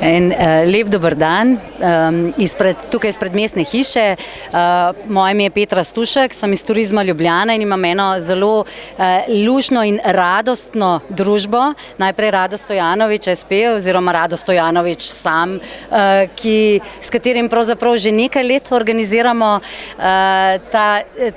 Lep dober dan, tukaj izpred mestne hiše. Moje ime je Petra Stušek, sem iz Turizma Ljubljana in imam eno zelo luštno in radostno družbo. Najprej Rado Stojanovič SP oziroma Rado Stojanovič sam, s katerim pravzaprav že nekaj let organiziramo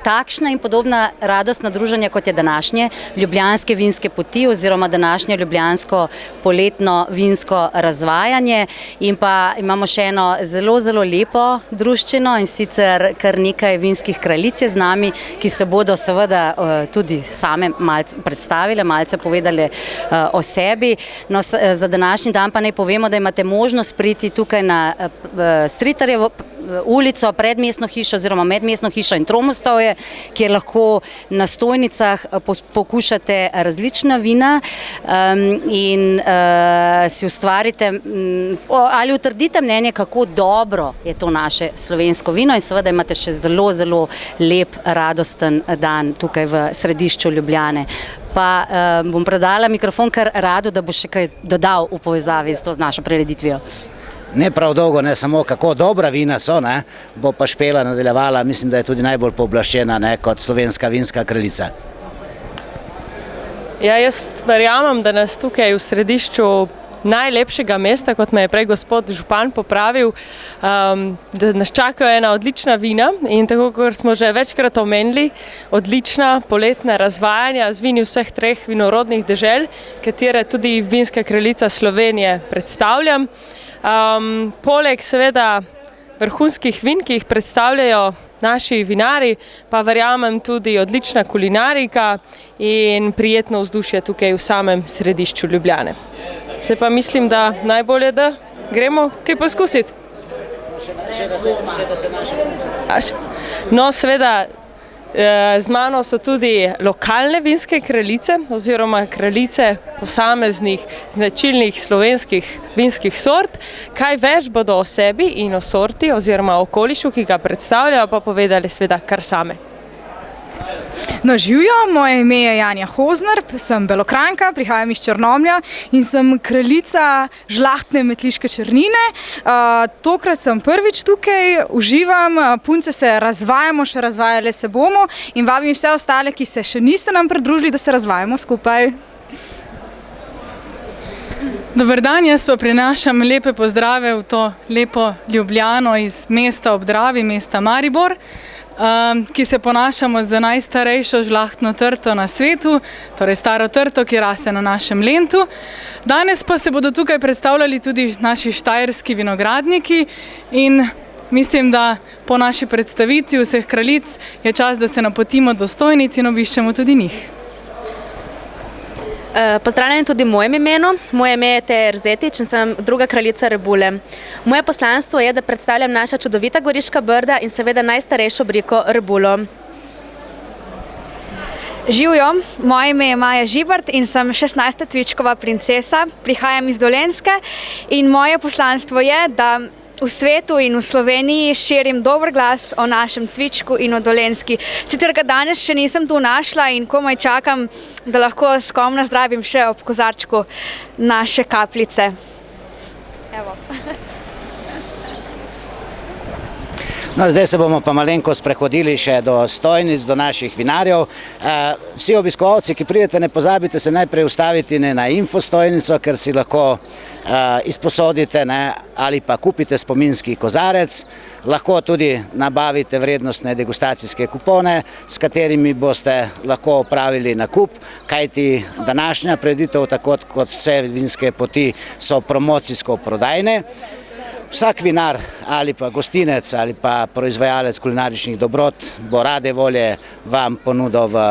takšna in podobna radostna druženja, kot je današnje Ljubljanske vinske poti oziroma današnje ljubljansko poletno vinsko razvajanje. In pa imamo še eno zelo, zelo lepo druščino in sicer kar nekaj vinskih kraljic je z nami, ki se bodo seveda tudi same malce predstavile, malce povedali o sebi. No, za današnji dan pa naj povemo, da imate možnost priti tukaj na Stritarjevo ulico pred mestno hišo oziroma med mestno hišo in Tromostovje, kjer lahko na stojnicah pokušate različna vina in si ustvarite ali utrdite mnenje, kako dobro je to naše slovensko vino in seveda imate še zelo, zelo lep, radosten dan tukaj v središču Ljubljane. Pa bom predala mikrofon kar Radu, da bo še kaj dodal v povezavi s to našo prireditvijo. Ne prav dolgo, ne samo kako dobra vina so, ne, bo pa Špela nadaljevala, mislim, da je tudi najbolj pooblaščena, ne, kot slovenska vinska kraljica. Ja, jaz verjamem, da nas tukaj v središču najlepšega mesta, kot me je prej gospod župan popravil, da nas čakajo ena odlična vina in tako, kot smo že večkrat omenili, odlična poletna razvajanja z vini vseh treh vinorodnih dežel, katere tudi vinska kraljica Slovenije predstavljam. Poleg seveda vrhunskih vin, ki jih predstavljajo naši vinari, pa verjamem tudi odlična kulinarika in prijetno vzdušje tukaj v samem središču Ljubljane. Se pa mislim, da najbolje, da gremo kaj poskusiti. No, seveda, z mano so tudi lokalne vinske kraljice oziroma kraljice posameznih značilnih slovenskih vinskih sort. Kaj več bodo o sebi in o sorti oziroma o okolišu, ki ga predstavljajo, pa povedali seveda kar same. No, živjo, moje ime je Janja Hozner, sem Belokranjka, prihajam iz Črnomlja in sem kraljica žlahtne metliške črnine. Tokrat sem prvič tukaj, uživam, punce se razvajamo, še razvajale se bomo in vabim vse ostale, ki se še niste nam pridružili, da se razvajamo skupaj. Dober dan, jaz pa prinašam lepe pozdrave v to lepo Ljubljano iz mesta ob Dravi, mesta Maribor, ki se ponašamo z najstarejšo žlahtno trto na svetu, torej staro trto, ki raste na našem Lentu. Danes pa se bodo tukaj predstavljali tudi naši štajerski vinogradniki in mislim, da po naši predstavitvi vseh kraljic je čas, da se napotimo do stojnic in obiščemo tudi njih. Pozdravljam tudi v mojem imenu. Moje ime je Teja Erzetič in sem druga kraljica Rebule. Moje poslanstvo je, da predstavljam naša čudovita goriška brda in seveda najstarejšo briko Rebulo. Živjo, moje ime je Maja Žibert in sem 16. cvičkova princesa. Prihajam iz Dolenjske in moje poslanstvo je, da v svetu in v Sloveniji širim dober glas o našem cvičku in o Dolenjski. Sicer ga danes še nisem tu našla in komaj čakam, da lahko s kom nazdravim še ob kozarčku naše kapljice. Evo. No, zdaj se bomo pa malenko sprehodili še do stojnic, do naših vinarjev. Vsi obiskovalci, ki pridete, ne pozabite se najprej ustaviti na infostojnico, ker si lahko izposodite ali pa kupite spominski kozarec. Lahko tudi nabavite vrednostne degustacijske kupone, s katerimi boste lahko opravili nakup, kajti današnja prireditev, tako kot vse vinske poti, so promocijsko prodajne. Vsak vinar ali pa gostinec ali pa proizvajalec kulinaričnih dobrot bo rade volje vam ponudil v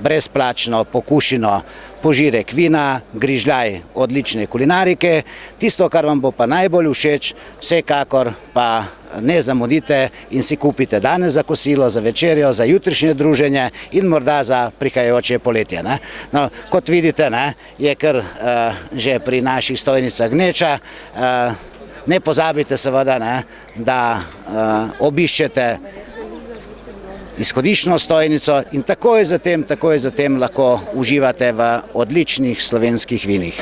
brezplačno pokušino požirek vina, grižljaj odlične kulinarike. Tisto, kar vam bo pa najbolj všeč, vsekakor pa ne zamudite in si kupite danes za kosilo, za večerjo, za jutrišnje druženje in morda za prihajajoče poletje. No, kot vidite, je kar že pri naših stojnicah gneča. Ne pozabite seveda, da obiščete izhodiščno stojnico in takoj zatem lahko uživate v odličnih slovenskih vinih.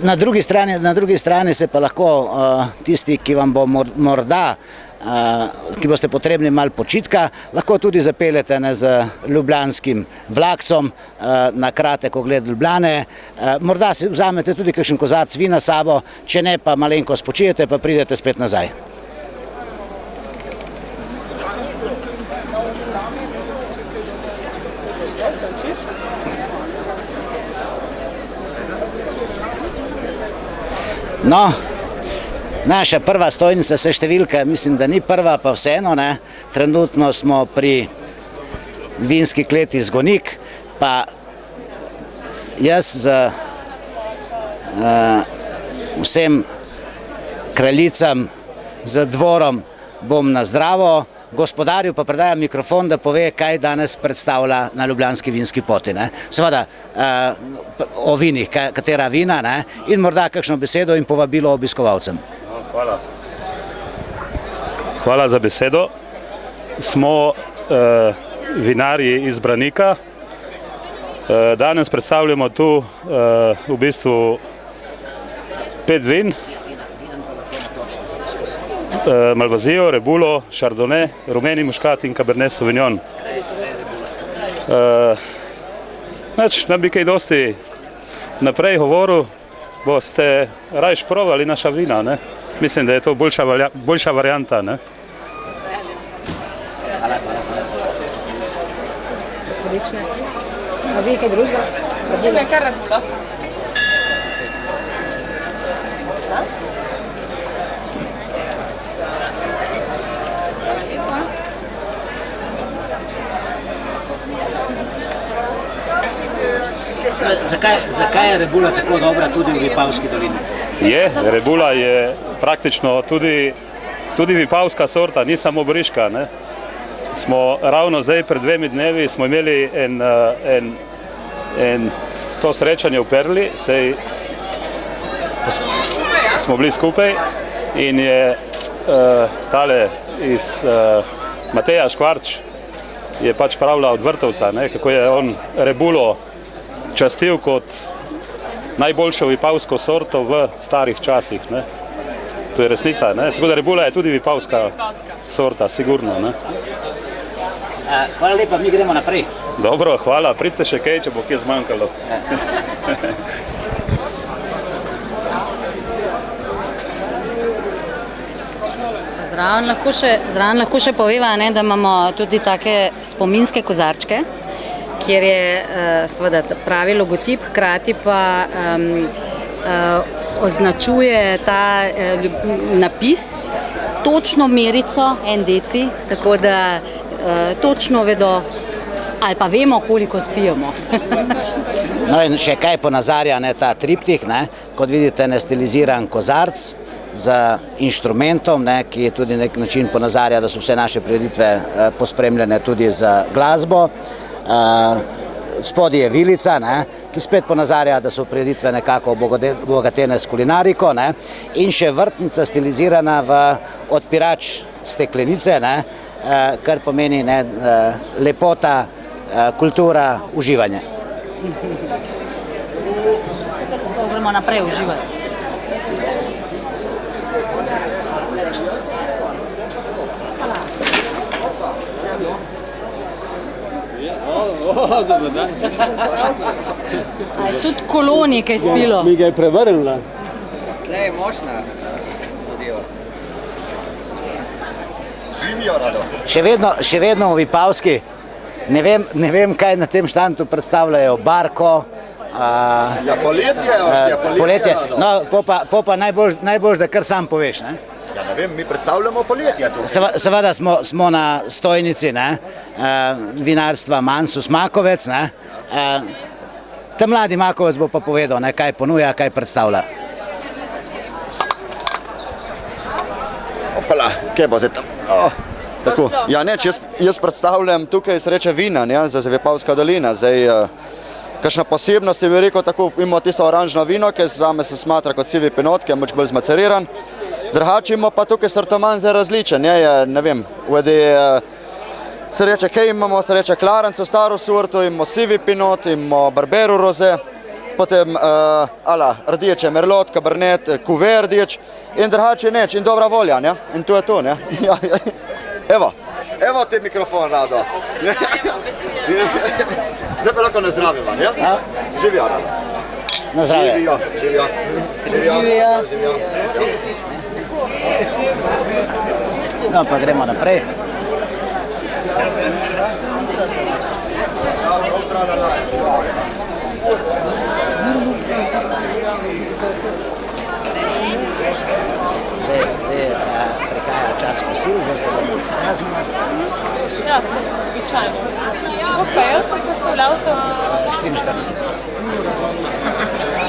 Na drugi strani se pa lahko tisti, ki vam bo morda, ki boste potrebni malo počitka, lahko tudi zapeljete z ljubljanskim vlakcem na kratek ogled Ljubljane. Morda si vzamete tudi kakšen kozarec vina s sabo, če ne pa malenko spočijete, pa pridete spet nazaj. No, naša prva stojnica se številka, mislim, da ni prva, pa vseeno, ne. Trenutno smo pri vinski kleti Zgonik, pa jaz z vsem kraljicam, z dvorom bom na zdravo, gospodarju pa predajam mikrofon, da pove, kaj danes predstavlja na Ljubljanski vinski poti. Seveda o vinih, katera vina, in morda kakšno besedo in povabilo obiskovalcem. Hvala za besedo. Smo vinarji iz Branika. Danes predstavljamo tu v bistvu 5 vin. Malvazijo, Rebulo, Chardonnay, rumeni muškat in Cabernet Sauvignon. Ne bi kaj dosti naprej govoril, boste rajš provali naša vina. Mislim, da je to boljša varianta. Gospodične, a vi kaj drugega? Ne, kar Rebula. Zakaj je Rebula tako dobra tudi v Vipavski dolini? Rebula je praktično tudi vipavska sorta, ni samo briška. Smo ravno zdaj pred 2 dnevi smo imeli to srečanje v Perli, smo bili skupaj in je tale iz Mateja Škvarč je pač pravila od Vrtovca, kako je on Rebulo častil kot najboljšo vipavsko sorto v starih časih. To je resnica. Tako da Rebula je tudi vipavska sorta, sigurno. Hvala lepa, mi gremo naprej. Dobro, hvala. Pridite še kaj, če bo kje zmanjkalo. Zraven lahko še poveva, da imamo tudi take spominske kozarčke, kjer je seveda pravi logotip, hkrati pa označuje ta napis točno merico, 1 deci, tako da točno vedo ali pa vemo, koliko spijemo. No in še kaj ponazarja ta triptih, kot vidite, stiliziran kozarc z inštrumentom, ki tudi na nek način ponazarja, da so vse naše prireditve pospremljene tudi z glasbo. Spodaj je vilica, ki spet ponazarja, da so prireditve nekako obogatene s kulinariko, in še vrtnica stilizirana v odpirač steklenice, kar pomeni lepota, kultura, uživanje. Gremo naprej uživati. A je tudi koloni kaj spilo? Mi ga je prevrnila. Tle je močna zadeva. Še vedno v Vipavski. Ne vem, kaj na tem štandu predstavljajo. Barko. Poletje. No, pa najbolj, da kar sam poveš. Ja, ne vem, mi predstavljamo poletje. Seveda smo na stojnici vinarstva Mansus Makovec. Ta mladi Makovec bo pa povedal, kaj ponuja, kaj predstavlja. Opala, kje bo zdaj tam? Tako, ja, jaz predstavljam tukaj sreče vina, za Vipavska dolina. Zdaj, kakšna posebnost je, bi rekel, tako imamo tisto oranžno vino, ki zame se smatra kot sivi pinot, ki je moč bolj zmaceriran. Drugače imamo pa tukaj sortiman za različen, ne vem, se reče, kaj imamo, se reče Klarenco, staro sorto, imamo sivi pinot, imamo Barbero roze, potem rdeče merlot, kabernet, kuve rdeč in drugače neč in dobra volja, ne? In to je to, ne? Evo ti mikrofon, Rado. Zdaj pa lahko nazdraviva, ne? Živijo, Rado. Na zdravje. Živijo. No, pa gremo naprej. Zdaj prihaja čas kosil, zdaj se bomo izpraznili. Ja, se običajno. Koliko je vseh postavljavcev? 44.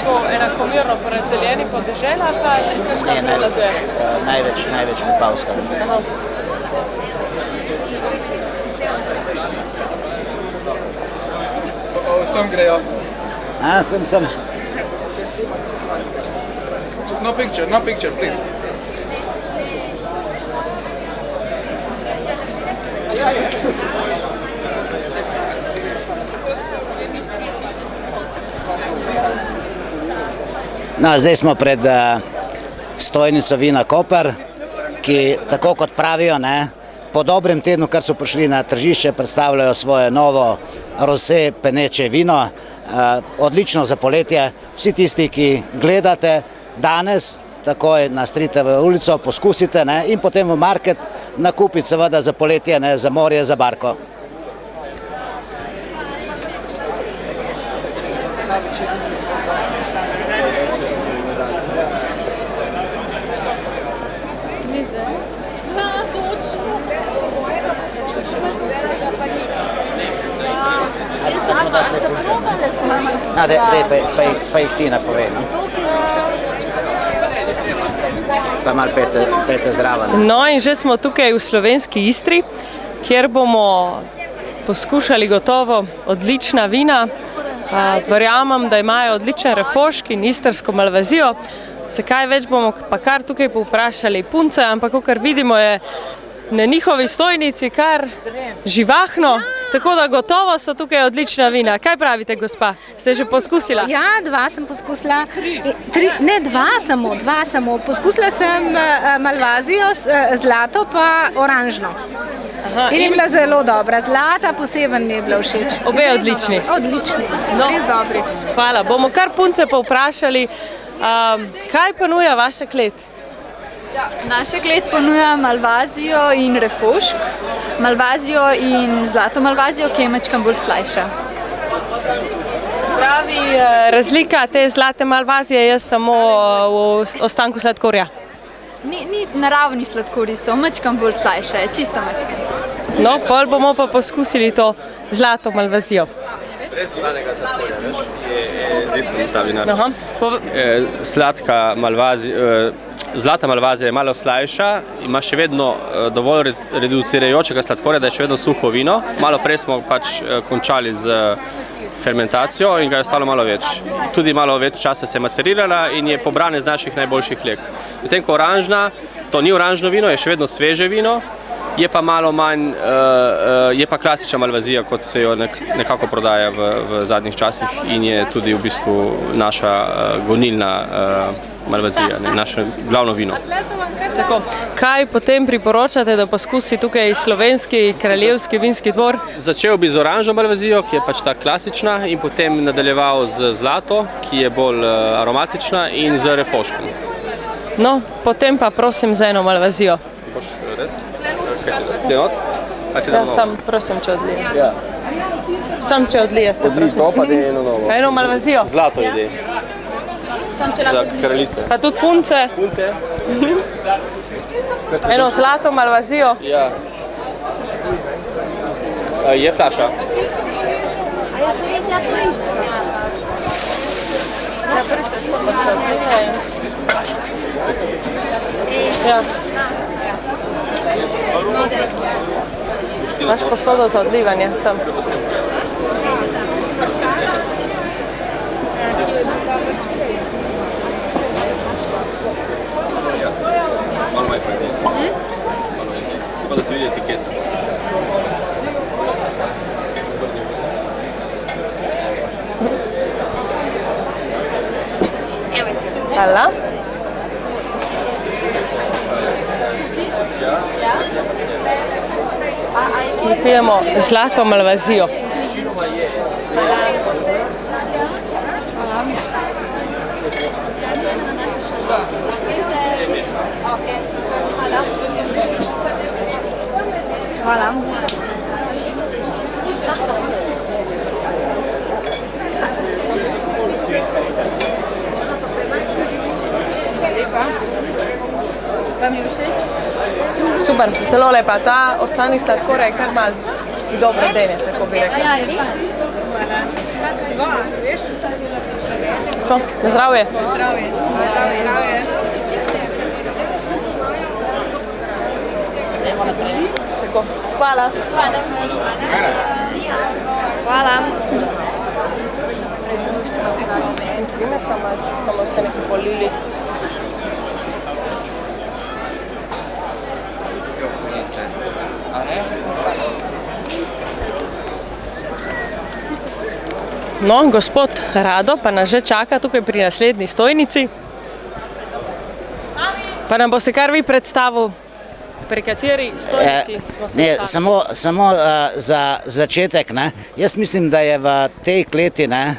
To enakomerno porazdeljeni po deželah, ali kakšna prevladuje? Največ Vipavska. Sem grejo. Sem. No picture, please. No, zdaj smo pred stojnico Vina Koper, ki tako kot pravijo, ne, po dobrem tednu, kar so prišli na tržišče, predstavljajo svoje novo rosé peneče vino, odlično za poletje. Vsi tisti, ki gledate danes, takoj nastrite v ulico, poskusite, ne, in potem v market nakupiti seveda za poletje, ne, za morje, za barko. Pa jih ti napovej. Pa malo pete zraven. No in že smo tukaj v slovenski Istri, kjer bomo poskušali gotovo odlična vina. Verjamem, da imajo odličen refošk in istrsko malvazijo. Zakaj več bomo pa kar tukaj povprašali punce, ampak kar vidimo je na njihovi stojnici kar živahno, tako da gotovo so tukaj odlična vina. Kaj pravite, gospa? Ste že poskusila? Ja, dva sem poskusila. Dva samo. Poskusila sem malvazijo, zlato pa oranžno. In je bila zelo dobra. Zlata posebej mi je bila všeč. Obe odlični. Odlični, res dobri. Hvala. Bomo kar punce povprašali, kaj ponuja vaša klet? Naša klet ponuja malvazijo in refošk, malvazijo in zlato malvazijo, ki je mačkam bolj slajša. Pravi, razlika te zlate malvazije je samo v ostanku sladkorja? Ni naravni sladkorji, so mačkam bolj slajša, je čisto mačkam. No, pol bomo pa poskusili to zlato malvazijo. Brez sladkega sladkorja, veš, je resno ta vinar. Sladka malvazija, zlata malvazija je malo slajša, ima še vedno dovolj reducirajočega sladkorja, da je še vedno suho vino. Malo prej smo pač končali z fermentacijo in ga je ostalo malo več. Tudi malo več časa se je macerirala in je pobrana iz naših najboljših leg. Medtem ko oranžna, to ni oranžno vino, je še vedno sveže vino, je pa malo manj, je pa klasična malvazija, kot se jo nekako prodaja v zadnjih časih in je tudi v bistvu naša gonilna malvazija, naše glavno vino. Tako, kaj potem priporočate, da poskusi tukaj slovenski kraljevski vinski dvor? Začel bi z oranžno malvazijo, ki je pač ta klasična, in potem nadaljeval z zlato, ki je bolj aromatična, in z refoškom. No, potem pa prosim za eno malvazijo. Boš red? Ja, sam prosim, če odlije. Sam, če odlije, ste prosim. Odlij to, pa dej eno novo. Eno malvazijo? Zlato idej. Za kraljice. Pa tudi punce? Punce. Eno zlato malvazijo? Ja. Je flaša. A jaz se res to iščem? Ja. Imaš posodo za odlivanje, sem. Tako da se vidi etiketa. Hvala. In pijemo zlato malvazijo. Hvala. Vam je všeč? Super, zelo lepa. Ta ostanek sladkorja je kar mal dobro denje, tako bi rekla. Smo, na zdravje. Tako, hvala. Hvala. Prime samo se neki polili. No, gospod Rado pa nas že čaka tukaj pri naslednji stojnici. Pa nam boste kar vi predstavil, pri kateri stojnici smo se Ne, stavili. samo za začetek, ne. Jaz mislim, da je v tej kleti, ne,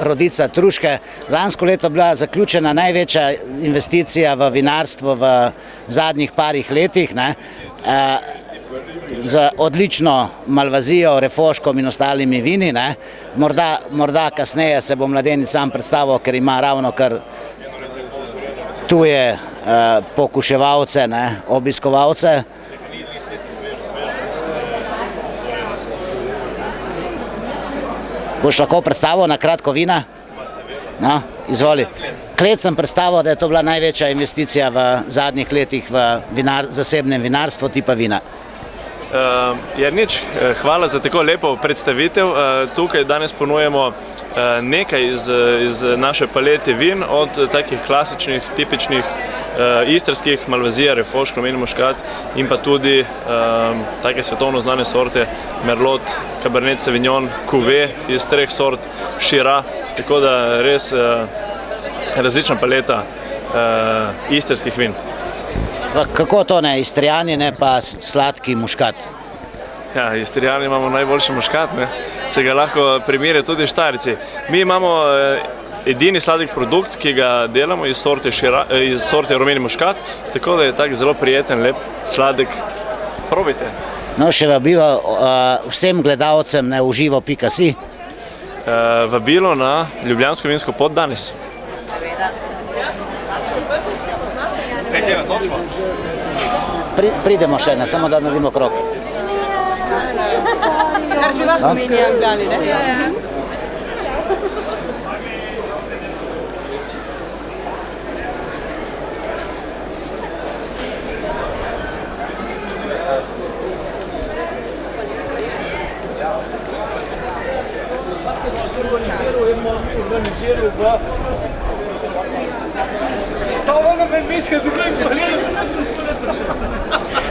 Rodica Truške lansko leto bila zaključena največja investicija v vinarstvo v zadnjih parih letih, ne, z odlično malvazijo, refoškom in ostalimi vini, ne. Morda kasneje se bo mladenič sam predstavil, ker ima ravno kar tuje pokuševalce, ne, obiskovalce. Boš lahko predstavil na kratko vina? No, izvoli. Klet sem predstavil, da je to bila največja investicija v zadnjih letih v zasebnem vinarstvu tipa vina. Jernič, hvala za tako lepo predstavitev. Tukaj danes ponujemo nekaj iz naše palete vin, od takih klasičnih, tipičnih istrskih, malvazija, refošk, rumeni muškat in pa tudi take svetovno znane sorte Merlot, Cabernet Sauvignon, Cuvée iz 3 sort, Shiraz, tako da res različna paleta istrskih vin. Kako to ne, Istrijani ne pa sladki muškat? Ja, Istrijani imamo najboljši muškat, ne? Se ga lahko primere tudi Štajerci. Mi imamo edini sladek produkt, ki ga delamo iz sorte rumeni muškat, tako da je tak zelo prijeten, lep, sladek. Probajte. No, še vabilo vsem gledalcem na uživo.si. Vabilo na Ljubljansko vinsko pot danes. Pridemo še, ne, samo da naredimo krog. Kar že lahko meni je Ljubljani, ne?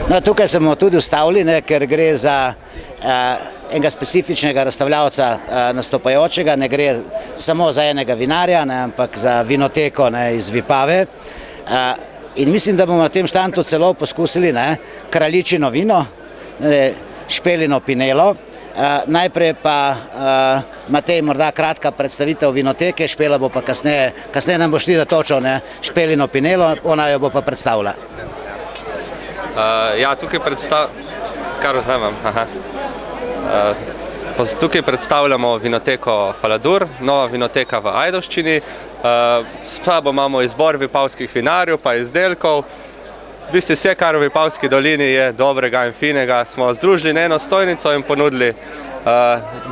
No, tukaj smo tudi ustavili, ne, ker gre za enega specifičnega razstavljavca nastopajočega, ne gre samo za enega vinarja, ne, ampak za vinoteko, ne, iz Vipave. In mislim, da bomo na tem štandu celo poskusili, ne, kraljičino vino, ne, Špelino Pinelo. Najprej pa Matej morda kratka predstavitev vinoteke, Špela bo pa kasneje nam bo šli na točo, ne, Špelino Pinelo, ona jo bo pa predstavila. Ja, tukaj tukaj predstavljamo vinoteko Faladur, nova vinoteka v Ajdovščini. S sabo imamo izbor vipavskih vinarjev pa izdelkov. V bistvu vse, kar v Vipavski dolini je dobrega in finega, smo združili na eno stojnico in ponudili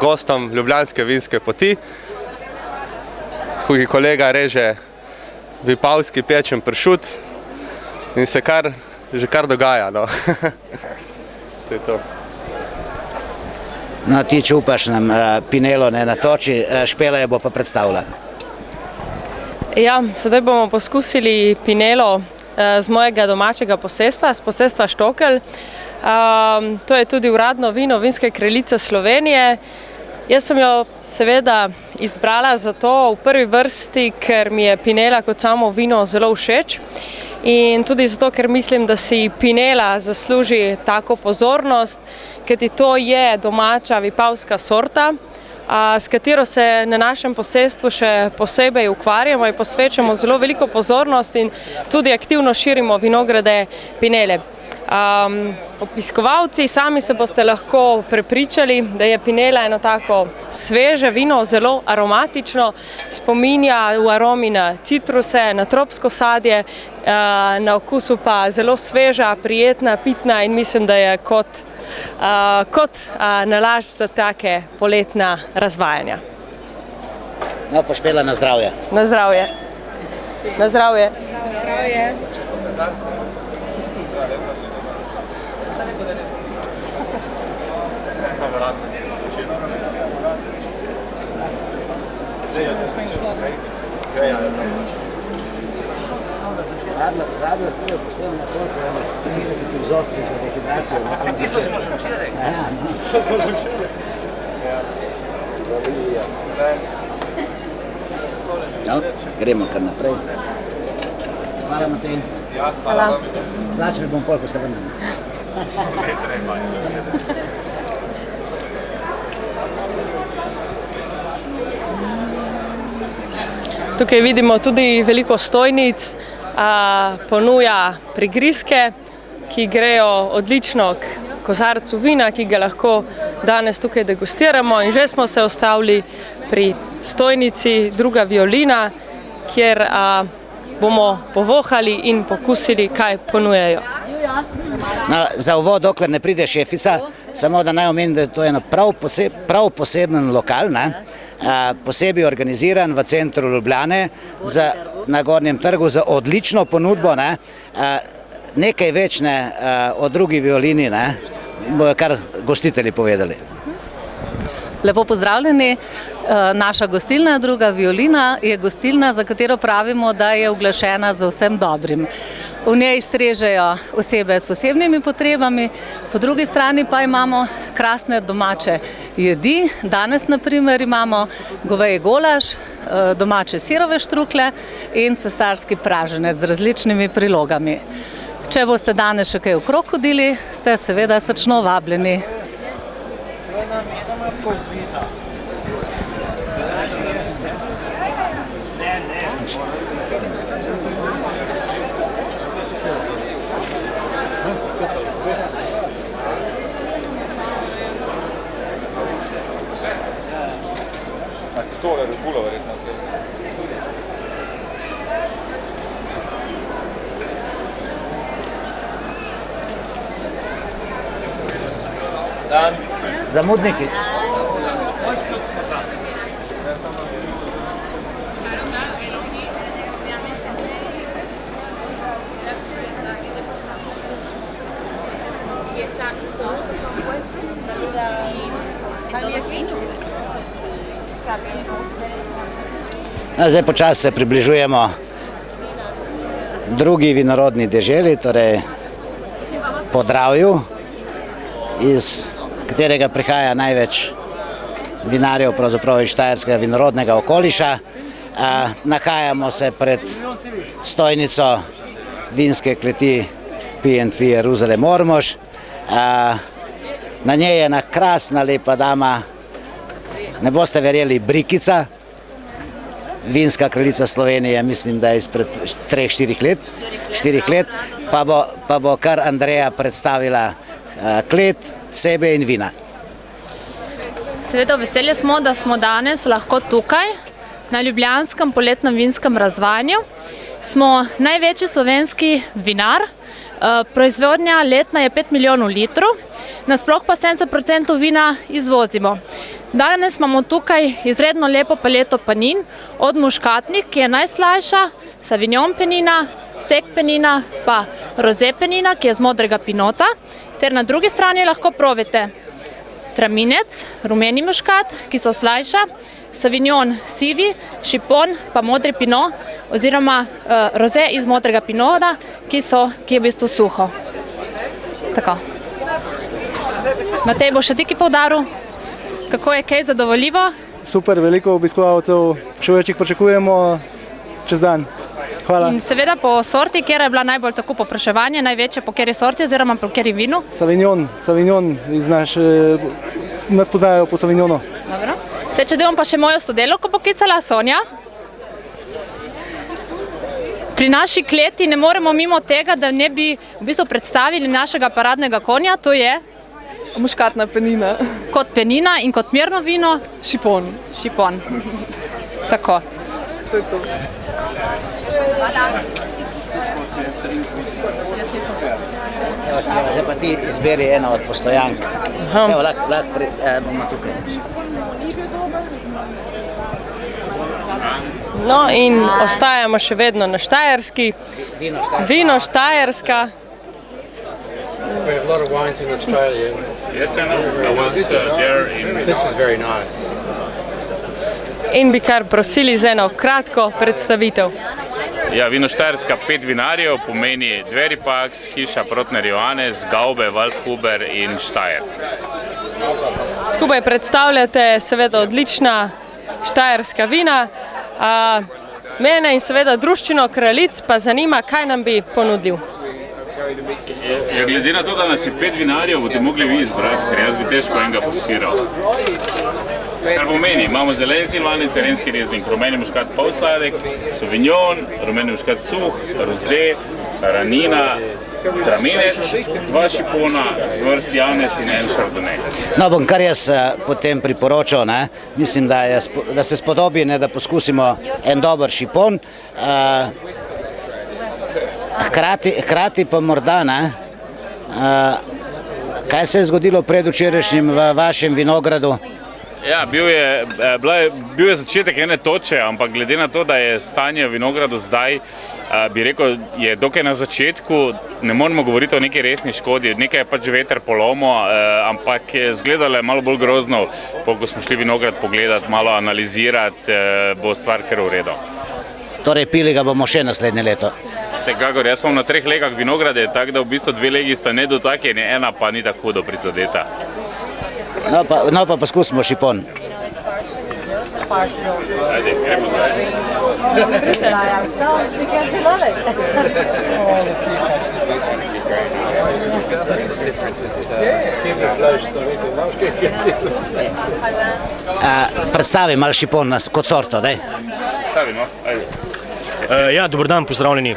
gostom Ljubljanske vinske poti. Tukaj kolega reže vipavski pečen pršut in se že kar dogaja, no. To je to. No, ti čupaš nam Pinelo, ne, natoči, Špela jo bo pa predstavila. Ja, sedaj bomo poskusili Pinelo z mojega domačega posestva, z posestva Štokelj. To je tudi uradno vino Vinske kraljice Slovenije. Jaz sem jo seveda izbrala zato v prvi vrsti, ker mi je Pinela kot samo vino zelo všeč. In tudi zato, ker mislim, da si Pinela zasluži tako pozornost, kajti to je domača vipavska sorta, s katero se na našem posestvu še posebej ukvarjamo in posvečamo zelo veliko pozornost in tudi aktivno širimo vinograde Pinele. Obiskovalci sami se boste lahko prepričali, da je Pinela eno tako sveže vino, zelo aromatično, spominja v aromi na citruse, na tropsko sadje, na okusu pa zelo sveža, prijetna, pitna in mislim, da je kot nalašč za take poletna razvajanja. No, pa Špela, na zdravje. Na zdravje. Na zdravje. Radler prije upoštevamo na koliko 30 vzorcih za dehidracijo. Tisto smo že včeraj. No, gremo kar naprej. Hvala, Matej. Hvala. Plačali bom pol, ko se vrnemo. Tukaj vidimo tudi veliko stojnic, ponuja prigrizke, ki grejo odlično k kozarcu vina, ki ga lahko danes tukaj degustiramo in že smo se ustavili pri stojnici Druga violina, kjer bomo povohali in pokusili, kaj ponujajo. No, za uvod, dokler ne pride šefica, samo da naj omenim, da je to eno prav poseben lokal, posebej organiziran v centru Ljubljane na Gornjem trgu za odlično ponudbo, nekaj več o Drugi violini, bojo kar gostitelji povedali. Lepo pozdravljeni. Naša gostilna Druga violina je gostilna, za katero pravimo, da je uglašena za vsem dobrim. V njej strežejo osebe s posebnimi potrebami, po drugi strani pa imamo krasne domače jedi. Danes na primer imamo goveji golaž, domače sirove štrukle in cesarski praženec z različnimi prilogami. Če boste danes še kaj okrog hodili, ste seveda srčno vabljeni. Tole Rebulo verjetno. Dan. Zamudniki. Zdaj počasi se približujemo drugi vinorodni deželi, torej Podravju, iz katerega prihaja največ vinarjev, pravzaprav iz štajerskega vinorodnega okoliša. Nahajamo se pred stojnico vinske kleti P&V Jeruzalem Ormož. Na njej je ena krasna, lepa dama, ne boste verjeli, Brikica, vinska kraljica Slovenije, mislim, da je izpred 4 let, pa bo kar Andreja predstavila klet, sebe in vina. Seveda veselje smo, da smo danes lahko tukaj na ljubljanskem poletnem vinskem razvajanju. Smo največji slovenski vinar, proizvodnja letna je 5 milijonov litrov, nasploh pa 70% vina izvozimo. Danes imamo tukaj izredno lepo paleto penin, od muškatnik, ki je najslajša, savignon penina, sek penina, pa roze penina, ki je z modrega pinota, ter na drugi strani lahko probite traminec, rumeni muškat, ki so slajša, savignon sivi, šipon pa modri pinot oziroma roze iz modrega pinota, ki je v bistvu suho. Tako. Matej, bo še ti ki poudaril, kako je kaj zadovoljivo? Super, veliko obiskovalcev, še več jih pričakujemo čez dan. Hvala. In seveda po sorti, kjer je bila najbolj tako popraševanje, največje po kateri sorti oziroma po kateri vinu? Savignon, nas poznajo po Savignonu. Dobro. Če bom pa še mojo sodelavko poklicala, Sonja. Pri naši kleti ne moremo mimo tega, da ne bi v bistvu predstavili našega paradnega konja, to je Muškatna penina. Kot penina in kot mirno vino? Šipon. Šipon. Tako. To je to. Zdaj pa ti izberi eno od postojank. Evo, lahko bomo tukaj. No in ostajamo še vedno na Štajerski. Vino Štajerska. We have a lot of wines in Australia. Yes, I know. I was there in... This is very nice. In bi kar prosili za eno kratko predstavitev. Ja, Vino Štajerska 5 vinarjev pomeni Dveripax, Hiša Protner Johannes, Gaube, Waldhuber in Štajer. Skupaj predstavljate seveda odlična štajerska vina. Mene in seveda druščino Kraljic pa zanima, kaj nam bi ponudil. Ja, glede na to, da nas je 5 vinarjev, boste mogli vi izbrati, ker jaz bi težko enega fokusiral. Kar pomeni, imamo zelen silvanec, cerenski reznik, rumeni muškat polsladek, sauvignon, rumeni muškat suh, roze, ranina, tramenec, 2 šipona, zvrst Janez in 1 šardonnay. No, bom kar jaz potem priporočal, mislim, da se spodobi, da poskusimo en dober šipon. Hkrati pa morda, kaj se je zgodilo predvčerajšnjim v vašem vinogradu? Ja, bil je začetek ene toče, ampak glede na to, da je stanje v vinogradu zdaj, bi rekel, je dokaj na začetku, ne moramo govoriti o neki resni škodi, nekaj je pač veter polomo, ampak je izgledalo malo bolj grozno, ko smo šli vinograd pogledati, malo analizirati, bo stvar kar v redu. Torej pili ga bomo še naslednje leto? Vsekakor, jaz imam na 3 legah vinograde, tako da v bistvu 2 legi sta nedotaknjeni, ena pa ni tako hudo prizadeta. No pa poskusimo šipon. Ajde, gremo zdaj. Predstavi malo šipon kot sorto, daj. Stavimo, ajde. Ja, dober dan, pozdravljeni.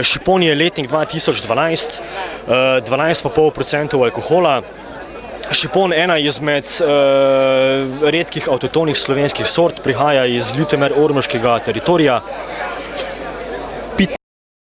Šipon je letnik 2012, 12,5% alkohola. Šipon ena izmed redkih avtohtonih slovenskih sort, prihaja iz Ljutomer-ormoškega teritorija.